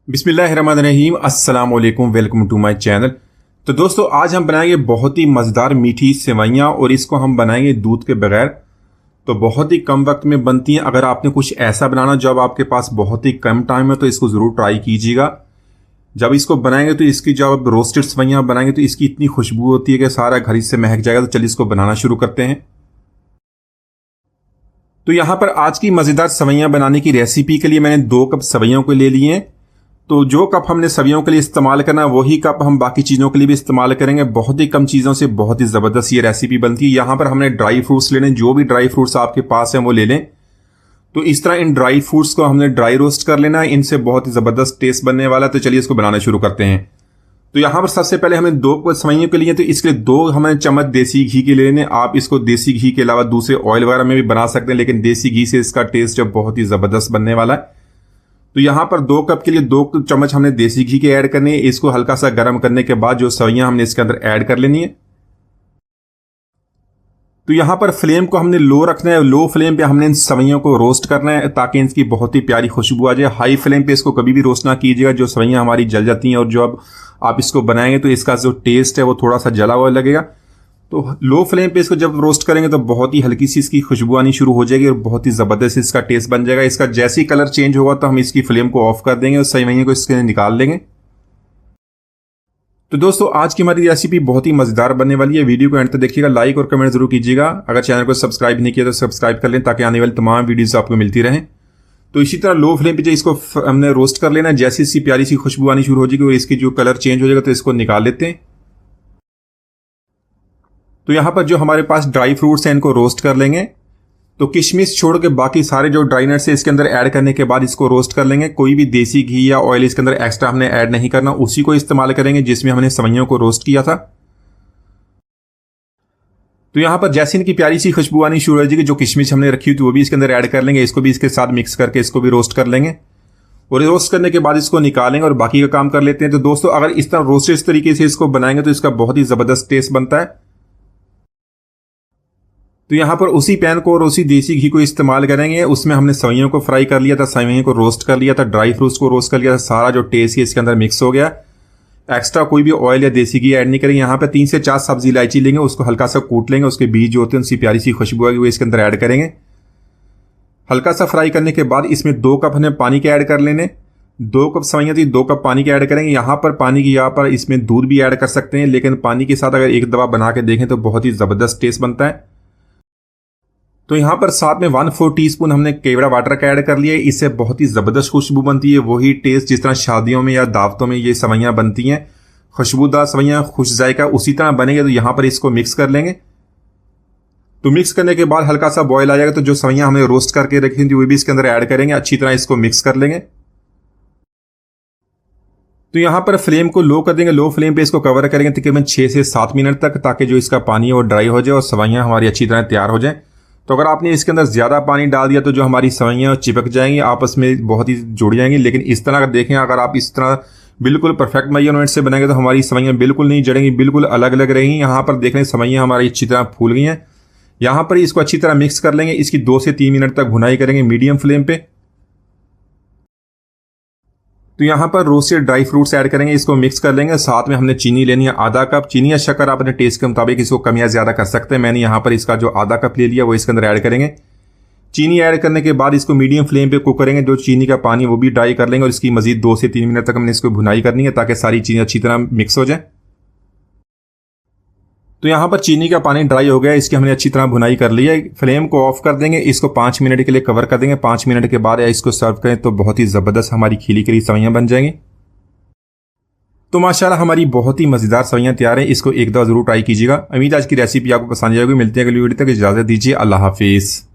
बिस्मिल्लाहिर्रहमानिर्रहीम, अस्सलाम वालेकुम, वेलकम टू माय चैनल। तो दोस्तों, आज हम बनाएंगे बहुत ही मज़ेदार मीठी सेवइयाँ और इसको हम बनाएंगे दूध के बगैर। तो बहुत ही कम वक्त में बनती हैं। अगर आपने कुछ ऐसा बनाना जब आपके पास बहुत ही कम टाइम है तो इसको ज़रूर ट्राई कीजिएगा। जब इसको बनाएंगे तो इसकी जब आप रोस्टेड सेवइयाँ बनाएंगे तो इसकी इतनी खुशबू होती है कि सारा घर इससे महक जाएगा। तो चलिए इसको बनाना शुरू करते हैं। तो यहाँ पर आज की मज़ेदार सेवइयाँ बनाने की रेसिपी के लिए मैंने 2 कप सेवइयों को ले लिए हैं। तो जो कप हमने सब्जियों के लिए इस्तेमाल करना है वही कप हम बाकी चीज़ों के लिए भी इस्तेमाल करेंगे। बहुत ही कम चीज़ों से बहुत ही ज़बरदस्त ये रेसिपी बनती है। यहाँ पर हमने ड्राई फ्रूट्स लेने, जो भी ड्राई फ्रूट्स आपके पास हैं वो ले लें। तो इस तरह इन ड्राई फ्रूट्स को हमने ड्राई रोस्ट कर लेना है। इनसे बहुत ही ज़बरदस्त टेस्ट बनने वाला है। तो चलिए इसको बनाना शुरू करते हैं। तो यहाँ पर सबसे पहले हमें 2 सेवइयों के लिए, तो इसके लिए 2 हमें चम्मच देसी घी के लेने। आप इसको देसी घी के अलावा दूसरे ऑयल वगैरह में भी बना सकते हैं, लेकिन देसी घी से इसका टेस्ट जब बहुत ही ज़बरदस्त बनने वाला है। तो यहाँ पर 2 कप के लिए 2 चम्मच हमने देसी घी के ऐड करने हैं। इसको हल्का सा गर्म करने के बाद जो सेवइयाँ हमने इसके अंदर ऐड कर लेनी है। तो यहाँ पर फ्लेम को हमने लो रखना है। लो फ्लेम पे हमने इन सेवइयों को रोस्ट करना है ताकि इसकी बहुत ही प्यारी खुशबू आ जाए। हाई फ्लेम पे इसको कभी भी रोस्ट ना कीजिएगा, जो सेवइयाँ हमारी जल जाती हैं और जो अब आप इसको बनाएंगे तो इसका जो टेस्ट है वो थोड़ा सा जला हुआ लगेगा। तो लो फ्लेम पे इसको जब रोस्ट करेंगे तो बहुत ही हल्की सी इसकी खुशबू आनी शुरू हो जाएगी और बहुत ही ज़बरदस्त इसका टेस्ट बन जाएगा। इसका जैसे ही कलर चेंज होगा तो हम इसकी फ्लेम को ऑफ कर देंगे और सेवइयों को इसके निकाल लेंगे। तो दोस्तों, आज की हमारी रेसिपी बहुत ही मज़ेदार बनने वाली है। वीडियो को एंड तक देखिएगा, लाइक और कमेंट जरूर कीजिएगा। अगर चैनल को सब्सक्राइब नहीं किया तो सब्सक्राइब कर लें ताकि आने वाली तमाम वीडियोज़ आपको मिलती रहें। तो इसी तरह लो फ्लेम पे इसको हमने रोस्ट कर लेना है। जैसे इसकी प्यारी सी खुशबू आनी शुरू हो जाएगी और इसकी जो कलर चेंज हो जाएगा तो इसको निकाल लेते हैं। तो यहाँ पर जो हमारे पास ड्राई फ्रूट्स हैं इनको रोस्ट कर लेंगे। तो किशमिश छोड़ के बाकी सारे जो ड्राई नट्स है इसके अंदर ऐड करने के बाद इसको रोस्ट कर लेंगे। कोई भी देसी घी या ऑयल इसके अंदर एक्स्ट्रा हमने ऐड नहीं करना, उसी को इस्तेमाल करेंगे जिसमें हमने सेवइयों को रोस्ट किया था। तो यहाँ पर जैसे इनकी प्यारी सी खुशबू आनी शुरू हो जाएगी, जो किशमिश हमने रखी थी वो भी इसके अंदर ऐड कर लेंगे। इसको भी इसके साथ मिक्स करके इसको भी रोस्ट कर लेंगे और रोस्ट करने के बाद इसको निकालेंगे और बाकी का काम कर लेते हैं। तो दोस्तों, अगर इस तरह रोस्टेड इस तरीके से इसको बनाएंगे तो इसका बहुत ही ज़बरदस्त टेस्ट बनता है। तो यहाँ पर उसी पैन को और उसी देसी घी को इस्तेमाल करेंगे। उसमें हमने सेवइयों को फ्राई कर लिया था, सेवइयों को रोस्ट कर लिया था, ड्राई फ्रूट्स को रोस्ट कर लिया था। सारा जो टेस्ट है इसके अंदर मिक्स हो गया। एक्स्ट्रा कोई भी ऑयल या देसी घी ऐड नहीं करेंगे। यहाँ पे 3 से 4 सब्जी इलायची लेंगे, उसको हल्का सा कूट लेंगे। उसके बीज जो होते हैं उनकी प्यारी सी खुशबू आएगी वो इसके अंदर ऐड करेंगे। हल्का सा फ्राई करने के बाद इसमें 2 कप हमें पानी के ऐड कर लेने। 2 कप सेवइयाँ थी, 2 कप पानी के ऐड करेंगे। यहाँ पर पानी की, यहाँ पर इसमें दूध भी ऐड कर सकते हैं, लेकिन पानी के साथ अगर एक दवा बना के देखें तो बहुत ही ज़बरदस्त टेस्ट बनता है। तो यहाँ पर साथ में 1/4 टीस्पून हमने केवड़ा वाटर का ऐड कर लिया है। इससे बहुत ही ज़बरदस्त खुशबू बनती है। वही टेस्ट जिस तरह शादियों में या दावतों में ये सेवइयाँ बनती हैं, खुशबूदार सेवइयाँ, खुश जायका, उसी तरह बनेंगे। तो यहाँ पर इसको मिक्स कर लेंगे। तो मिक्स करने के बाद हल्का सा बॉयल आ जाएगा तो जो सेवइयाँ हमने रोस्ट करके रखी थी वो भी इसके अंदर ऐड करेंगे। अच्छी तरह इसको मिक्स कर लेंगे। तो यहाँ पर फ्लेम को लो कर देंगे। लो फ्लेम पे इसको कवर करेंगे तकरीबन 6 से 7 मिनट तक, ताकि जो इसका पानी है वो ड्राई हो जाए और सेवइयाँ हमारी अच्छी तरह तैयार हो जाए। तो अगर आपने इसके अंदर ज़्यादा पानी डाल दिया तो जो हमारी सेवइयाँ चिपक जाएंगी, आपस में बहुत ही जुड़ जाएंगी। लेकिन इस तरह अगर देखें, अगर आप इस तरह बिल्कुल परफेक्ट मेजरमेंट से बनाएंगे तो हमारी सेवइयाँ बिल्कुल नहीं जड़ेंगी, बिल्कुल अलग अलग रहेंगी। यहाँ पर देख लें सेवइयाँ हमारी अच्छी तरह फूल गई हैं। यहाँ पर इसको अच्छी तरह मिक्स कर लेंगे। इसकी 2 से 3 मिनट तक भुनाई करेंगे मीडियम फ्लेम पे। तो यहाँ पर रोस्टेड ड्राई फ्रूट्स ऐड करेंगे, इसको मिक्स कर लेंगे। साथ में हमने चीनी लेनी है आधा कप। चीनी या शक्कर आप अपने टेस्ट के मुताबिक इसको कम या ज़्यादा कर सकते हैं। मैंने यहाँ पर इसका जो आधा कप ले लिया वो इसके अंदर ऐड करेंगे। चीनी ऐड करने के बाद इसको मीडियम फ्लेम पे कुक करेंगे। जो चीनी का पानी वो भी ड्राई कर लेंगे और इसकी मजीद 2 से 3 मिनट तक हमने इसको भुनाई करनी है ताकि सारी चीज़ें अच्छी तरह मिक्स हो जाए। तो यहाँ पर चीनी का पानी ड्राई हो गया, इसकी हमने अच्छी तरह भुनाई कर ली है। फ्लेम को ऑफ कर देंगे, इसको 5 मिनट के लिए कवर कर देंगे। 5 मिनट के बाद इसको सर्व करें तो बहुत ही ज़बरदस्त हमारी खिली खिली सेवइयाँ बन जाएंगी। तो माशाल्लाह हमारी बहुत ही मज़ेदार सेवइयाँ तैयार हैं। इसको एक दफ़ा ज़रूर ट्राई कीजिएगा। उम्मीद आज की रेसिपी आपको पसंद आएगी। मिलते हैं अगली वीडियो तक, इजाज़त दीजिए। अल्लाह हाफिज़।